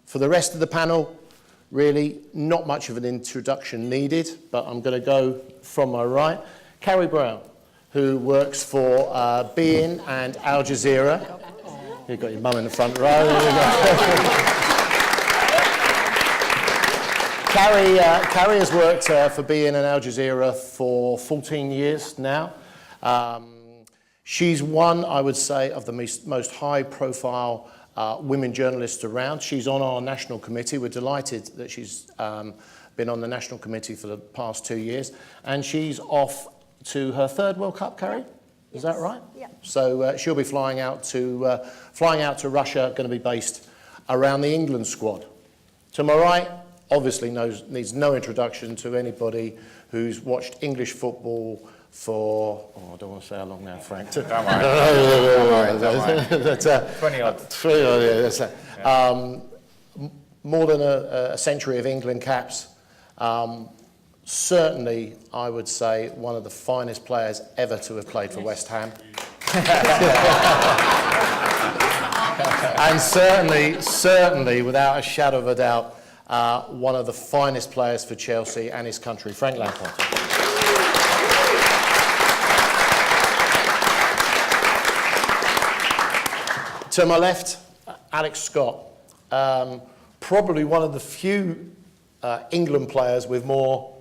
For the rest of the panel, really not much of an introduction needed, but I'm going to go from my right. Carrie Brown, who works for Bein and Al Jazeera. You've got your mum in the front row. Carrie has worked for Bein and Al Jazeera for 14 years now. She's one, I would say, of the most high-profile women journalists around. She's on our national committee. We're delighted that she's been on the national committee for the past 2 years. And she's off to her third World Cup, Carrie? Is that right? Yeah. So she'll be flying out to Russia, going to be based around the England squad. To my right, obviously needs no introduction to anybody who's watched English football for, I don't want to say how long now, Frank. Don't worry. 20 odd. More than a century of England caps. Certainly, I would say, one of the finest players ever to have played for West Ham. And certainly, without a shadow of a doubt, one of the finest players for Chelsea and his country, Frank Lampard. To my left, Alex Scott, probably one of the few England players with more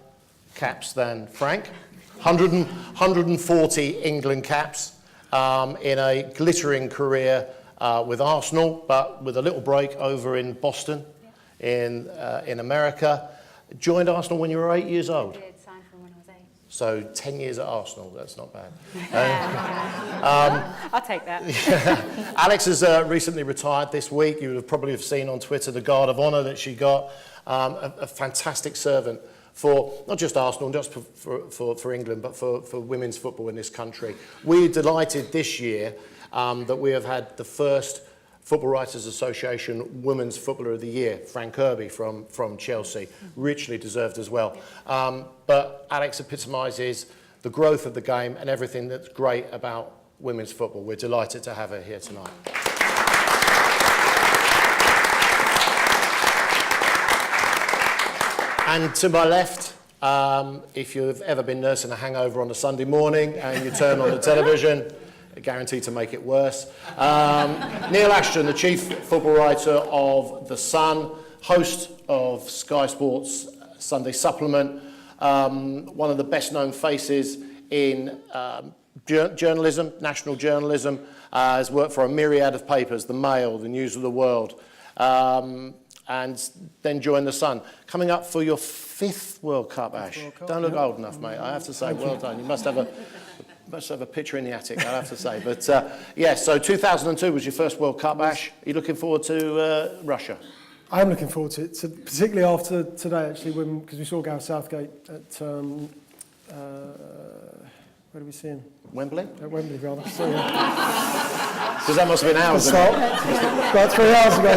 caps than Frank. 140 England caps in a glittering career with Arsenal, but with a little break over in Boston in America. Joined Arsenal when you were 8 years old. I did, signed for when I was 8. So 10 years at Arsenal, that's not bad. I'll take that. Alex has recently retired this week. You would have probably seen on Twitter the Guard of Honour that she got. A fantastic servant for not just Arsenal, not just for England, but for women's football in this country. We're delighted this year that we have had the first Football Writers Association Women's Footballer of the Year, Fran Kirby from Chelsea, richly deserved as well. But Alex epitomises the growth of the game and everything that's great about women's football. We're delighted to have her here tonight. And to my left, if you've ever been nursing a hangover on a Sunday morning and you turn on the television, guaranteed to make it worse. Neil Ashton, the chief football writer of The Sun, host of Sky Sports Sunday Supplement, one of the best known faces in journalism, national journalism, has worked for a myriad of papers, The Mail, The News of the World, and then joined The Sun. Coming up for your 5th World Cup, Ash. Don't look old enough, mate. I have to say, well done. You must have a picture in the attic, I have to say. But yeah, so 2002 was your first World Cup, Ash. Are you looking forward to Russia? I am looking forward to it, particularly after today, actually, because we saw Gareth Southgate at, where did we see him? Wembley? At Wembley, rather. So, because that must have been hours ago. About 3 hours ago.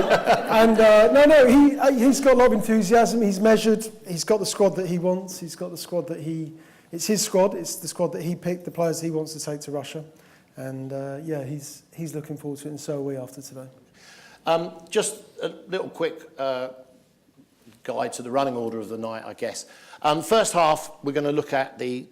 And he's got a lot of enthusiasm. He's measured. He's got the squad that he wants. He's got the squad that it's his squad. It's the squad that he picked, the players he wants to take to Russia. And yeah, he's looking forward to it, and so are we after today. Just a little quick guide to the running order of the night, I guess. First half, we're going to look at the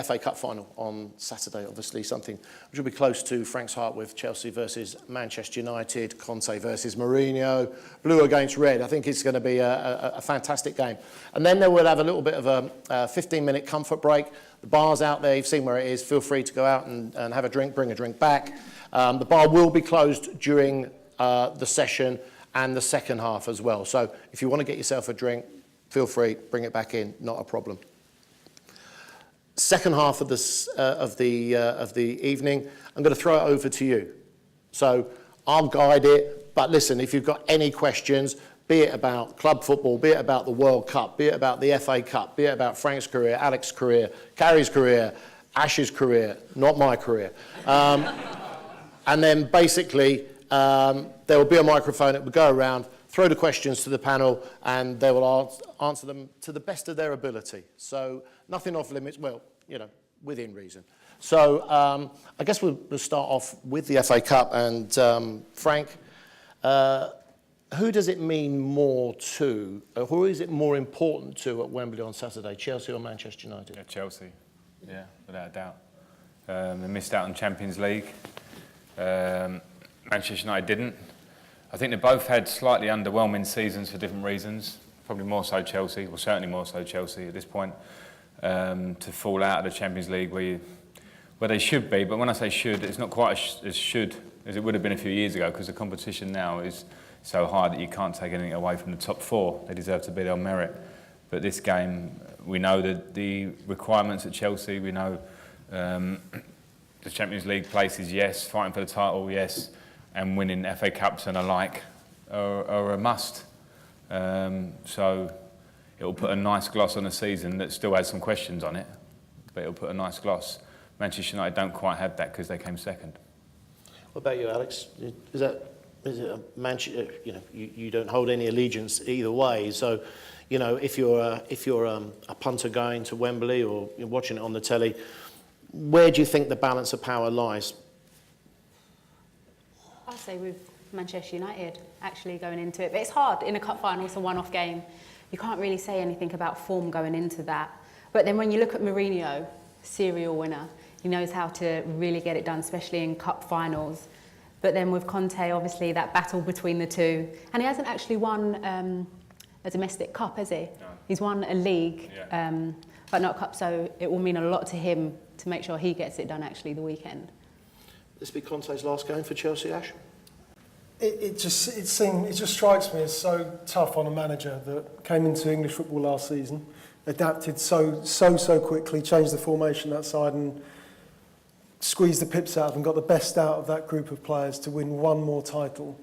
FA Cup final on Saturday, obviously, something which will be close to Frank's heart with Chelsea versus Manchester United, Conte versus Mourinho, blue against red. I think it's going to be a fantastic game. And then we'll have a little bit of a 15-minute comfort break. The bar's out there, you've seen where it is. Feel free to go out and have a drink, bring a drink back. The bar will be closed during the session and the second half as well. So if you want to get yourself a drink, feel free, bring it back in, not a problem. Second half of the evening, I'm going to throw it over to you. So I'll guide it, but listen, if you've got any questions, be it about club football, be it about the World Cup, be it about the FA Cup, be it about Frank's career, Alex's career, Carrie's career, Ash's career, not my career. And then basically, there will be a microphone, it will go around, throw the questions to the panel, and they will answer them to the best of their ability. So nothing off limits, well, you know, within reason. So I guess we'll start off with the FA Cup, and Frank, Who does it mean more to, or who is it more important to at Wembley on Saturday, Chelsea or Manchester United? Yeah, Chelsea, yeah, without a doubt. They missed out on Champions League. Manchester United didn't. I think they both had slightly underwhelming seasons for different reasons. Probably more so Chelsea, or certainly more so Chelsea at this point, to fall out of the Champions League where they should be. But when I say should, it's not quite as should as it would have been a few years ago, because the competition now is so high that you can't take anything away from the top four. They deserve to be there on merit. But this game, we know that the requirements at Chelsea, we know the Champions League places, yes, fighting for the title, yes, and winning FA Cups and alike are a must. So it'll put a nice gloss on a season that still has some questions on it, but it'll put a nice gloss. Manchester United don't quite have that because they came second. What about you, Alex? Is it a Manchester? You know, you don't hold any allegiance either way. So, you know, if you're a punter going to Wembley or you're watching it on the telly, where do you think the balance of power lies? I'll say with Manchester United actually going into it, but it's hard in a cup final. It's a one-off game. You can't really say anything about form going into that. But then when you look at Mourinho, serial winner, he knows how to really get it done, especially in cup finals. But then with Conte, obviously that battle between the two, and he hasn't actually won a domestic cup, has he? No. He's won a league, Yeah. but not a cup. So it will mean a lot to him to make sure he gets it done actually the weekend. This be Conte's last game for Chelsea, Ash? It just strikes me as so tough on a manager that came into English football last season, adapted so quickly, changed the formation that side and squeezed the pips out and got the best out of that group of players to win one more title.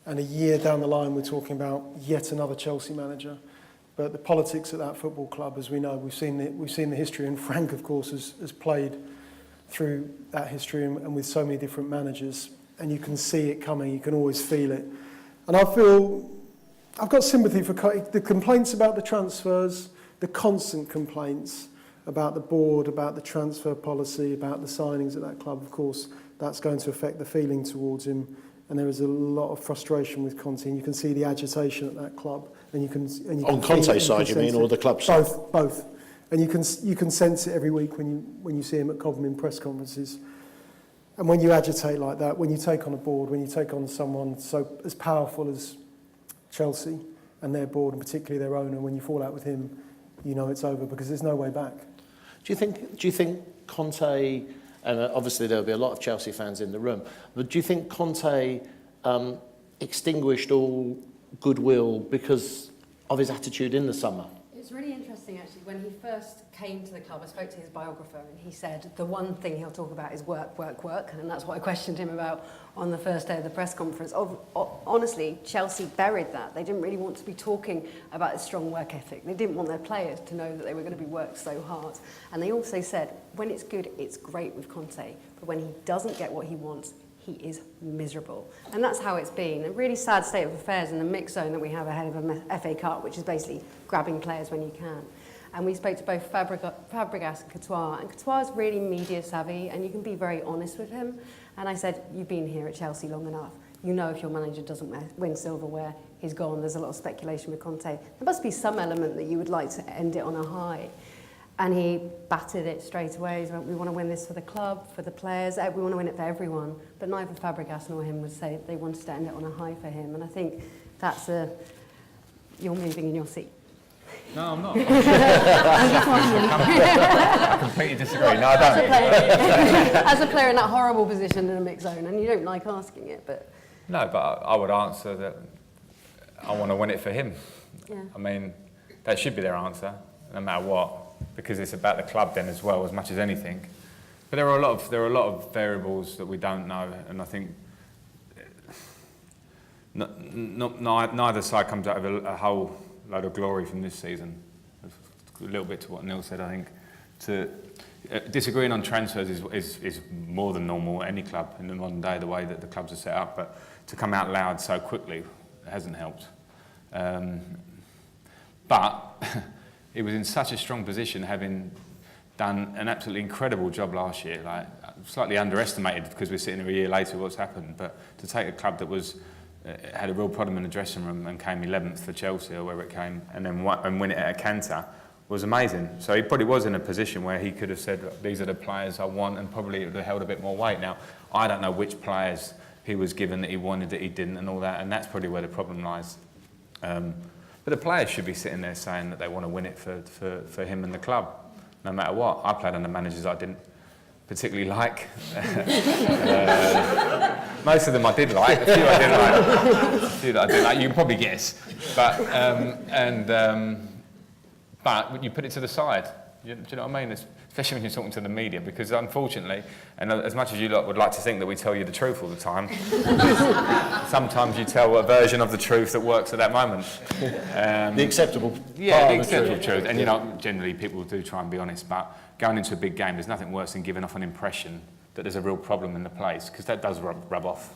And a year down the line, we're talking about yet another Chelsea manager. But the politics at that football club, as we know, we've seen the history, and Frank, of course, has played through that history and with so many different managers. And you can see it coming, you can always feel it. And I've got sympathy for the complaints about the transfers, the constant complaints about the board, about the transfer policy, about the signings at that club. Of course, that's going to affect the feeling towards him. And there is a lot of frustration with Conte, and you can see the agitation at that club. And you can On Conte's side, you mean, or the club side? Both. And you can sense it every week when you see him at Cobham in press conferences. And when you agitate like that, when you take on a board, when you take on someone so as powerful as Chelsea and their board, and particularly their owner, when you fall out with him, you know it's over because there's no way back. Do you think Conte, and obviously there'll be a lot of Chelsea fans in the room, but do you think Conte extinguished all goodwill because of his attitude in the summer? It's really interesting, actually. When he first came to the club, I spoke to his biographer, and he said the one thing he'll talk about is work, work, work, and that's what I questioned him about on the first day of the press conference. Honestly, Chelsea buried that. They didn't really want to be talking about a strong work ethic. They didn't want their players to know that they were going to be worked so hard. And they also said, when it's good, it's great with Conte, but when he doesn't get what he wants, he is miserable. And that's how it's been. A really sad state of affairs in the mix zone that we have ahead of a FA Cup, which is basically grabbing players when you can. And we spoke to both Fabregas and Courtois, and Courtois is really media savvy, and you can be very honest with him. And I said, you've been here at Chelsea long enough. You know if your manager doesn't win silverware, he's gone. There's a lot of speculation with Conte. There must be some element that you would like to end it on a high. And he battered it straight away. He went, we want to win this for the club, for the players, we want to win it for everyone. But neither Fabregas nor him would say they wanted to end it on a high for him. And I think that's you're moving in your seat. No, I'm not. I completely disagree. No, I don't. As a player in that horrible position in a mixed zone, and you don't like asking it, but... No, but I would answer that I want to win it for him. Yeah. I mean, that should be their answer, no matter what, because it's about the club then as well, as much as anything. But there are a lot of variables that we don't know, and I think neither side comes out of a whole load of glory from this season. A little bit to what Neil said, I think. To disagreeing on transfers is more than normal at any club in the modern day, the way that the clubs are set up. But to come out loud so quickly hasn't helped. But it was in such a strong position, having done an absolutely incredible job last year. Like slightly underestimated because we're sitting here a year later, what's happened. But to take a club that was had a real problem in the dressing room and came 11th for Chelsea or wherever it came, and then win it at a canter, was amazing. So he probably was in a position where he could have said, these are the players I want, and probably it would have held a bit more weight. Now, I don't know which players he was given that he wanted, that he didn't, and all that, and that's probably where the problem lies. But the players should be sitting there saying that they want to win it for him and the club, no matter what. I played under managers I didn't particularly like. Most of them I did like, a few I didn't like. A few that I didn't like, you can probably guess. But but you put it to the side. Do you know what I mean? Especially when you're talking to the media, because unfortunately, and as much as you lot would like to think that we tell you the truth all the time, sometimes you tell a version of the truth that works at that moment. The acceptable Yeah, the acceptable truth. And you know, generally people do try and be honest, but going into a big game, there's nothing worse than giving off an impression that there's a real problem in the place, because that does rub off.